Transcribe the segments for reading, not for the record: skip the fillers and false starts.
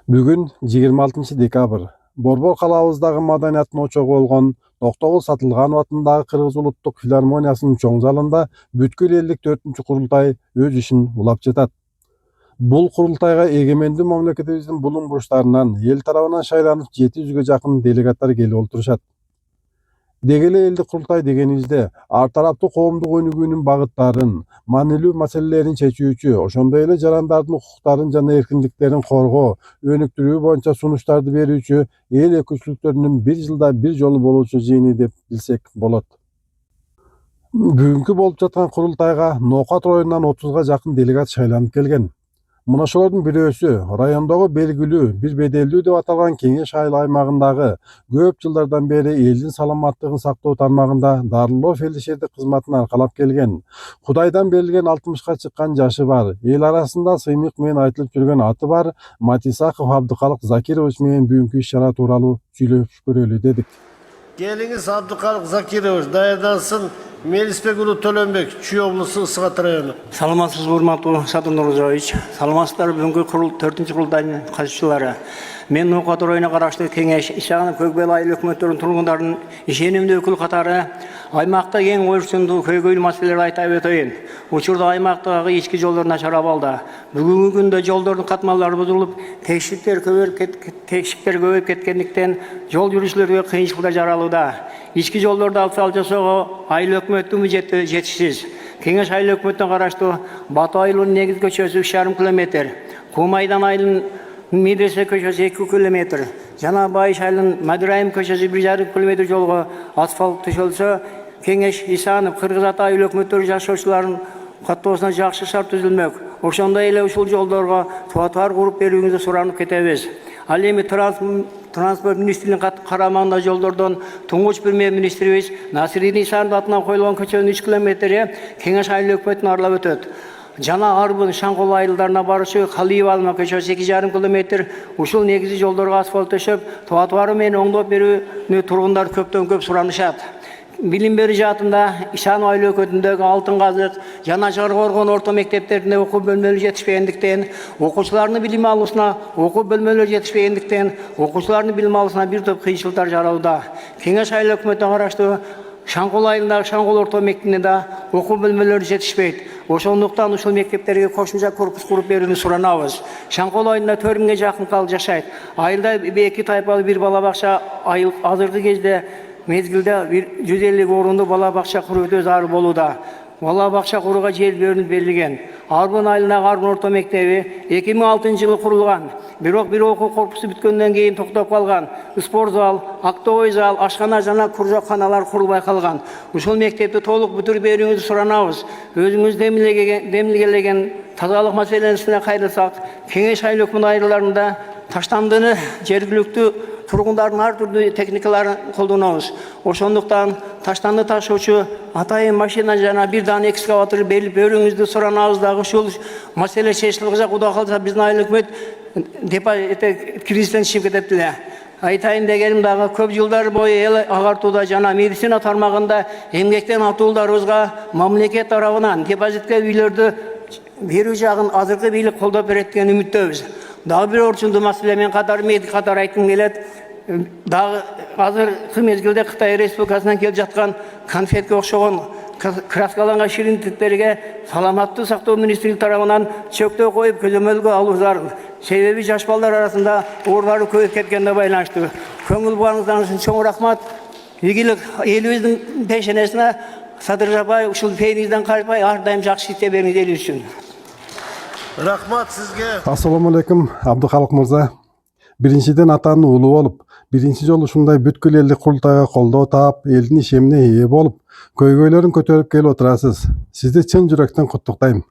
Бүгін 26 декабр. Борбор калабыздагы маданияттын очогу болгон Токтогул Сатылганов атындагы Кыргыз улуттук филармониясынын чоң залында бүткүл элдик 4-курултай өз ишин улап жатат. Бул курултайга эгемендүү мамлекетибиздин булуң бурчтарынан эл тарабынан шайланып 700ге жакын делегаттар келип олтурушат. Дегеле элдик курултай дегенибизде ар тараптуу коомдук өнүгүүнүн багыттарын, маанилүү маселелерин чечүүчү, ошондой эле жарандардын укуктарын жана эркиндиктерин коргоо, өнүктүрүү боюнча сунуштарды берүүчү эл өкүлчүлүктөрүнүн бир жылда бир жолу болуучу жыйыны деп билсек болот. Бүгүнкү болуп жаткан курултайга Ноокат районунан 30га жакын делегат шайланып келген. Мына ошолордун бирөөсү райондогу белгилүү бир беделдүү деп аталган Кеңеш айыл аймагындагы көп жылдардан бери элдин саламаттыгын сактоо тармагында дарылоо фельдшердик кызматын аркалап келген. Кудайдан берилген 60ка чыккан жашы бар, эл арасында сыймык менен айтылып жүргөн аты бар Матисаков Абдыкалык Закирович менен бүгүнкү иш-чара тууралуу сүйлөшүп көрөлү дедик. Келиңиз Абдыкалык Закирович даярдансын. Мелисбек уулу Төлөнбек, Чүй облусу Ысыгат району. Саламатсызбы, урматтуу Садыр Нурзович. Саламатсыздар, бүгүнкү 4-курултайдын катышчылары. Мен Ноокат районуна караштуу Кеңеш Ишанов Көкбел айыл өкмөттөрүнүн тургундардын ишенимдүү өкүл катары аймакта эң өрчүндүү көйгөйлүү маселелерди айтып өтөйүн. Учурда аймактагы ички жолдор начар абалда. Бүгүнкү күндө жолдордун катмалары бузулуп, текшиктер көбөйүп кеткендиктен жол жүрүүчүлөргө кыйынчылыктар жаралууда. Ички жолдорду абзал жасоого айыл өкмөттүн бюджети жетишсиз. Кеңеш айыл өкмөтүнө караштуу Батуу айылынын негизги көчөсү 3,5 км, Кумайдан айылынын Медресе көчөсү 2 км, жана Байыш айылынын Мадырайым көчөсү 1,5 км жолго асфальт төшөлсө, Кеңеш Исанов Кыргыз Ата айыл өкмөттөрү жашоочулардын каттоосуна жакшы шарт түзүлмөк. Ошондой эле ушул жолдорго тротуар куруп берүүңүздү суранып кетебиз. Ал эми транспорт министринин карамагындагы жолдордон туңгуч премьер-министрибиз Насирдин Исанов атынан коюлган көчөнүн 3 км Кеңеш айыл өкмөтүн аралап өтөт. Жана Арбын, Шаңкол айылдарына баруучу Калиев алма көчөсү 2,5 км. Ушул негизи жолдорго асфальт төшөп, тротуары менен оңдоп берүүнү тургундар көптөн көп суранышат. Билим берүү жаатында Ишанов айыл өкмөтүндөгү Алтын Казык жана Жар Коргон орто мектептеринде окуу бөлмөлөрү жетишпегендиктен, окуучулардын билим алуусуна окуу бөлмөлөрү жетишпегендиктен, окуучулардын билим алуусуна бир топ кыйынчылыктар жаралууда. Кеңеш айыл өкмөтүнө караштуу Шаңкол айылындагы Шаңкол орто мектебинде да окуу бөлмөлөрү жетишпейт. Ошондуктан ушул мектептерге кошумча корпус куруп берүүнү суранабыз. Шаңкол айылында 4000ге жакын калк жашайт. Айылда 2 тайпалуу бир бала бакча азыркы кезде мезгилде 150 орунду бала бакча куруу өтө зарыл болууда. Бала бакча курууга жер бөлүнүп берилген. Арбын айылындагы Арбын орто мектеби 2006-жылы курулган. Бирок бир окуу корпусу бүткөндөн кийин токтоп калган. Спорт зал, актовой зал, ашкана жана куржаканалар курулбай калган. Ушул мектепти толук бүтүрүп берүүңүздү суранабыз. Өзүңүз демилгелеген тазалык маселесине кайрылсак, Кеңеш айыл өкмөт айылдарында таштандыны жергиликтүү тургундардын ар түрдүү техникаларын колдонобуз. Ошондуктан таштанды ташуучу атайын машина жана бир дана экскаватор берип берүүңүздү суранабыз дагы. Ушул маселе чечилип Кудай калса биздин айыл өкмөт кризистен чыгып кетет эле. Айтайын дегеним дагы көп жылдар бою эл агартууда жана медицина тармагында эмгектен атууларыбызга мамлекет тарабынан депозитке үйлөрдү берүү жагын азыркы бийлик колдоп берет деген үмүттөбүз. Дагы бир орчундуу маселе мен медик катары айткым келет. Дагы азыркы мезгилде Кытай Республикасынан келип жаткан конфетке окшогон краскаланган ширинтиктерге саламаттык сактоо министрлиги тарабынан чөктөө коюп көзөмөлгө алуу зарыл. Себеби жаш балдар арасында оорулар көбөйүп кеткенге байланыштуу. Көңүл буңуңуздар үчүн чоң рахмат. Ийгилик элибиздин пешенесине садыржабай, ушул фейиңизден кайтпай ар дайым жакшы иштеп бериңиз эл үчүн. Рахмат сизге. Ассаламу алейкум, Абдыкалык мырза. Биринчиден атанын уулу болуп, биринчи жолу ушундай бүткүл элдик курултайга колдоо таап, элдин ишемине ээ болуп, көйгөйлөрүн көтөрүп келип отурасыз. Сизди чын жүрөктөн куттуктайм.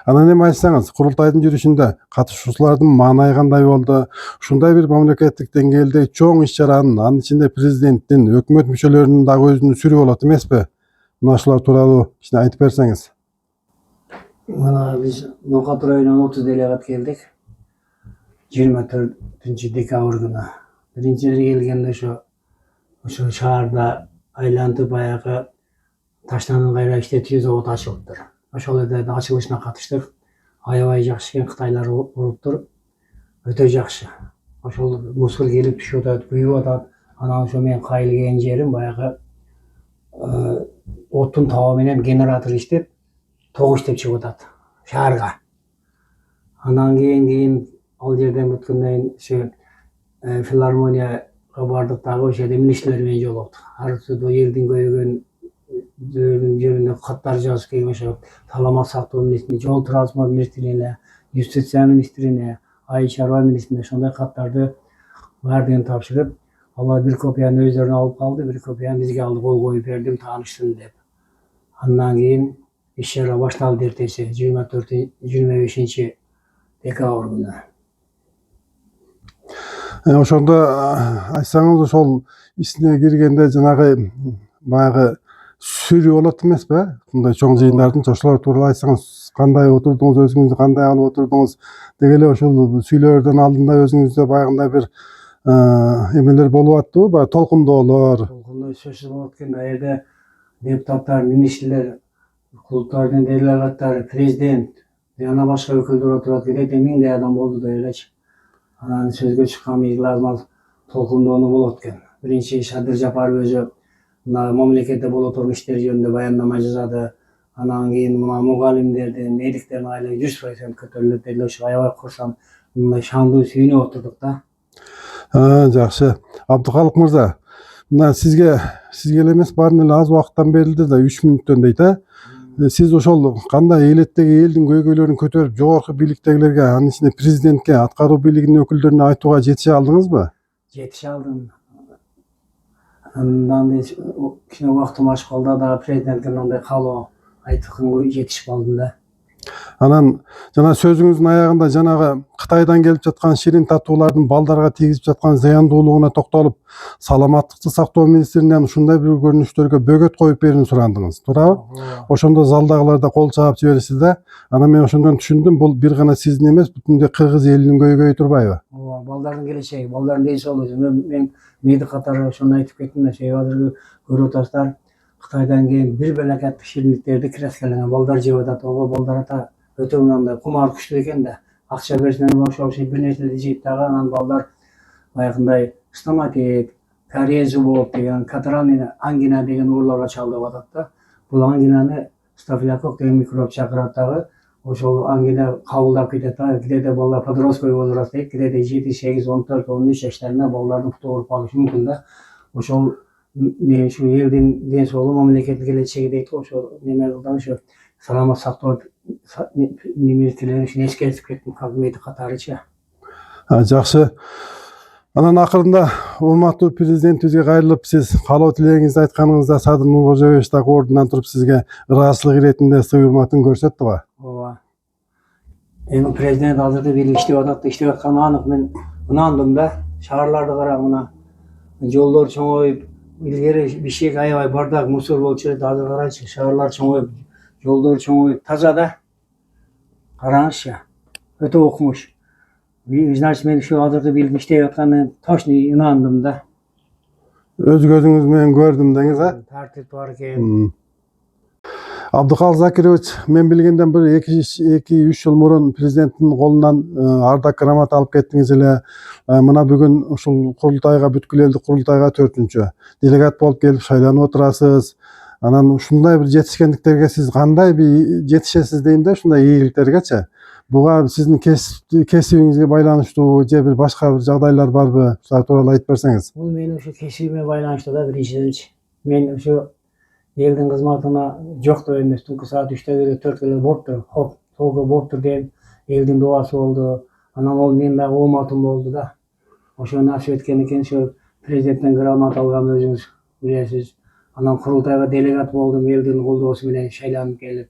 Анан эми айтсаңыз, курултайдын жүрүшүндө катышуучулардын маанайы кандай болду? Ушундай бир мамлекеттик деңгээлде чоң иш-чаранын, анын ичинде президенттин, өкмөт мүчөлөрүнүн дагы өзүнүн сүрү болот эмеспи? Мына ушулар тууралуу кичине айтып берсеңиз. Мына биз Ноокат районунан 30 делегат келдик. 24 декабрь күнү. Биринчиден келгенде ошо шаарда айлантып баягы таштанын кайра иштетүү заводу ачылыптыр. Ошол жерде ачылышына катыштык. Аябай жакшы экен, кытайлар уруптур. Өтө жакшы. ошол мусор келип түшүп атат, күйүп атат. Анан ошо мен кайылген жерим баягы оттун табы менен генератор иштеп, ток иштеп чыгып атат шаарга. Андан кийин ал жерден бүткөндөн кийин филармонияга бардык дагы ошол жерде министрлер менен жолуктук. Ар түрдүү элдин көйгөйгөн жерине каттар жазып келген ошо саламат сактоо министрине, жол транспорт министрине, юстиция министрине, айыл чарба министрине ошондой каттарды баардыгын тапшырып, алар бир копияны өздөрүнө алып калды, бир копияны бизге алды, кол коюп бердим, таанышсын деп. Андан кийин иш-чара башталды эртеси 25 декабрь күнү. Ошондо айтсаңыз, ошол ичине киргенде жанагы баягы сүрүү болот эмеспи? Мындай чоң жыйындардын ошолор тууралуу айтсаңыз, кандай отурдуңуз, өзүңүздү кандай алып отурдуңуз? Деги эле ошол сүйлөрдөн алдында өзүңүздө баягындай бир эмелер болуп аттыбы? Баягы толкундоолор. Толкундоо сөзсүз болот экен. Ал жерде депутаттар, министрлер, клубдардын делегаттары, президент жана башка өкүлдөр отурат. Кедейде миңдей адам болду деп элечи. Анан сөзгө чыккан мыйзам толкундоону болот экен. Биринчи Шадыр Жапаров өзү мына мамлекетте боло турган иштер жөнүндө баяндама жазады. Анан кийин мына мугалимдердин, медиктердин айлыгы 100% көтөрүлөт деп ошо аябай курсам, мындай шандуу сүйүнүп отурдук да. Жакшы. Абдыкалык мырза, мына сизге эле эмес, баарын эле аз убакыттан берилди да, 3 мүнөттөн дейт, Сиз ошол кандай элеттеги элдин көйгөйлөрүн көтөрүп, жогорку бийликтегилерге, анын ичинде президентке, аткаруу бийлигинин өкүлдөрүнө айтууга жетише алдыңызбы? Жетише алдым. Андан кичине убактым ачып калды да, президентке мындай каалоо айтканга жетишип алдым да. Анан жана сөзүңүздүн аягында жанагы Кытайдан келип жаткан ширин татуулардын балдарга тийгизип жаткан зыяндуулугуна токтолуп, саламаттыкты сактоо министринен ушундай бир көрүнүштөргө бөгөт коюп берүүнү сурандыңыз, туурабы? Ошондо залдагылар да кол чаап жиберишти да. Анан мен ошондон түшүндүм, бул бир гана сиздин эмес, бүтүндөй кыргыз элинин көйгөйү турбайбы? Ооба, балдардын келечеги, балдардын ден соолугу. Мен мейди катары ошону айтып кеттим да, азыр көрүп атасыздар, Кытайдан кийин бир белекеттик шириндиктерди краскалаган балдар жеп атат. Ого, балдар ата өтө мындай кумар күчтүү экен да. Акча берсеңер ошол бир нерселерди жейт дагы, анан балдар баягындай стоматит, кариес зубов деген, катаральный ангина деген ооруларга чалдыгып атат да. Бул ангинаны стафилококк деген микроб чакырат дагы. Ошол ангина кабылдап кетет да. Кедейде балдар подростковый возрастта, кедейде 7, 8, 14, 13 жаштарында балдардын куту ооруп калышы мүмкүн да. Ошол ушу элдин ден соолугу, мамлекеттин келечеги дейт го, ошол неме кылган ошо саламат сактоо министрлери ушуну эскертип кеттим, как мейди катарычы. Жакшы. Анан акырында урматтуу президентибизге кайрылып, сиз каалоо тилегиңизди айтканыңызда Садыр Нуркожоевич дагы ордунан туруп сизге ыраазычылык иретинде сый урматын көрсөттү го. Ооба. Эми президент азыркы бийлик иштеп атат, иштеп атканы анык. Мен ынандым да. Шаарларды карап, мына жолдор чоңоюп, илгери Бишкек аябай бардак мусор болчу эле, азыр карачы, шаарлар чоңоюп, жолдор чоңоюп, таза да. Караңызчы. Өтө окумуш. Значит, мен ушу азыркы бийлик иштеп атканына точно ынандым да. Өз көзүңүз менен көрдүм деңиз, Тартип бар экен. Абдыкалык Закирович, мен билгенден бир 2-3 жыл мурун президенттин колунан ардак грамота алып кеттиңиз эле. Мына бүгүн ушул курултайга, бүткүл элдик курултайга 4-чү делегат болуп келип шайланып отурасыз. Анан ушундай бир жетишкендиктерге сиз кандай бир жетишесиз дейм да, ушундай ийгиликтергечи? Буга сиздин кесибиңизге байланыштуу же бир башка бир жагдайлар барбы? Ушулар тууралуу айтып берсеңиз. Бул менин ушу кесибиме байланыштуу да, биринчиденчи. Мен ушу элдин кызматына жок деп эмес, түнкү саат 3-тө 4-тө болуптур. Хоп, толго болуптур деп элдин дуасы болду. Анан ол менин дагы ооматым болду да. Ошону насип эткен экен, ошо президенттен грамота алгам, өзүңүз билесиз. Анан курултайга делегат болдум, элдин колдоосу менен шайланып келип.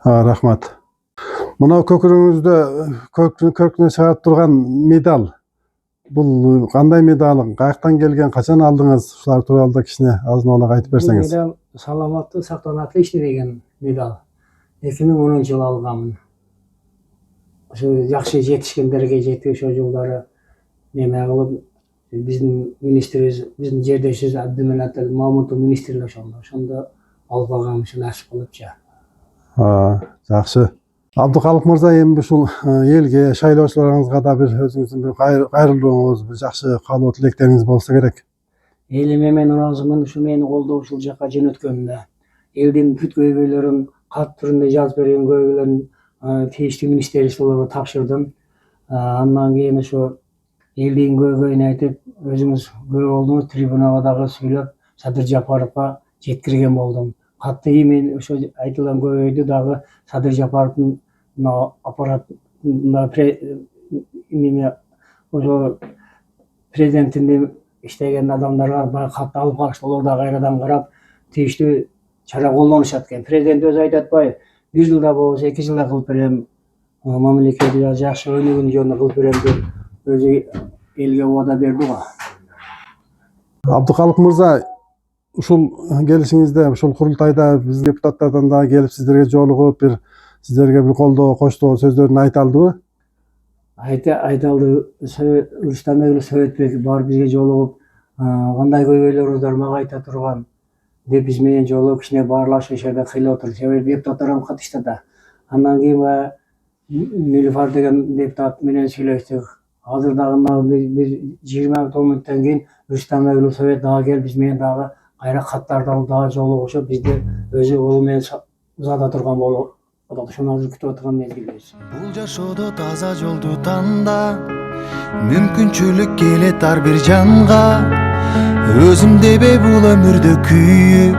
Рахмат. Мына көкүрөңүздө көркүнө чыгарып турган медаль. Бул кандай медаль? Каяктан келген, качан алдыңыз? Ушулар тууралуу да кичине азын-аулак айтып берсеңиз. Бул медаль саламаттык сактоонун отличный деген медаль. 2010-жылы алгам. Ошо жакшы жетишкендерге жетип, ошол жылдары неме кылып, биздин министрибиз, биздин жердешибиз Абдыманат Мамутов министр ошондо алып алгам, ушу насип кылыпчы. Жакшы. Абдыкалык мырза, эми ушул элге, шайлоочуларыңызга да бир өзүңүздүн бир кайрылууңуз, бир жакшы каалоо тилектериңиз болсо керек. Элиме мен ыраазымын ушу мени колдоп ушул жака жөнөткөнүнө. Элдин бүт көйгөйлөрүн кат түрүндө жазып берген көйгөйлөрүн тийиштүү министрликтерге тапшырдым. Андан кийин ошо элдин көйгөйүн айтып, өзүңүз күбө болдуңуз, трибунага дагы сүйлөп, Садыр Жапаровго жеткирген болдум. Катты мен ошо айтылган көйгөйдү дагы Садыр Жапаровдун аппаратында ошо президенттин иштеген адамдарга дагы катты алып барышты. Алар дагы кайрадан карап, тийиштүү чара колдонушат экен. Президент өзү айтып атпайбы, 1 жылда болбосо 2 жылда кылып берем, мамлекетти жакшы өнүгүүнү жөнүндө кылып берем деп өзү элге убада берди го. Абдыкалык мырза, ушул келишиңизде, ушул курултайда биз депутаттардан дагы келип сиздерге жолугуп, бир сиздерге бир колдоо, коштоо сөздөрүн айта алдыбы? Айталды. Рустам Сөйтбек бар бизге жолугуп, кандай көйгөйлөрүңүз бар мага айта турган деп биз менен жолугуп, кичине баарлашып ошерде кыйлап отур. Себеби депутаттар ham катышты да. Андан кийин Нилуфар деген депутат менен сүйлөштүк. Азыр дагы бир 20 мүнөттөн кийин Рустам Сөйт дагы келип биз менен дагы кайра каттарды алып дагы жолугушуп, бизди өзү колу менен узата турган болуп. Ошону азыр күтүп отурган мезгилибиз. Бул жашоодо таза жолду танда, мүмкүнчүлүк келет ар бир жанга. Өзүм дебей бул өмүрдө күйүп,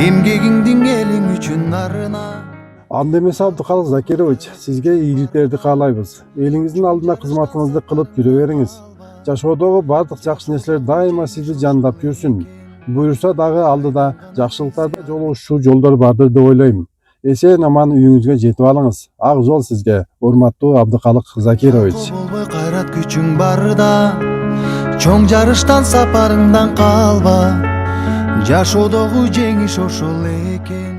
эмгегиңдин элиң үчүн арына. Анда эмес Абдыкалык Закирович, сизге ийгиликтерди каалайбыз. Элиңиздин алдында кызматыңызды кылып жүрө бериңиз. Жашоодогу бардык жакшы нерселер дайыма сизди жандап жүрсүн. Буюрса дагы алдыда жакшылыктарда жолугушуу жолдор бардыр деп ойлойм. Эсен аман үйүңүзгө жетип алыңыз. Ак жол сизге, урматтуу Абдыкалык Закирович. Болбой кайрат күчүң барда, чоң жарыштан сапарыңдан калба. Жашоодогу жеңиш ошол экен.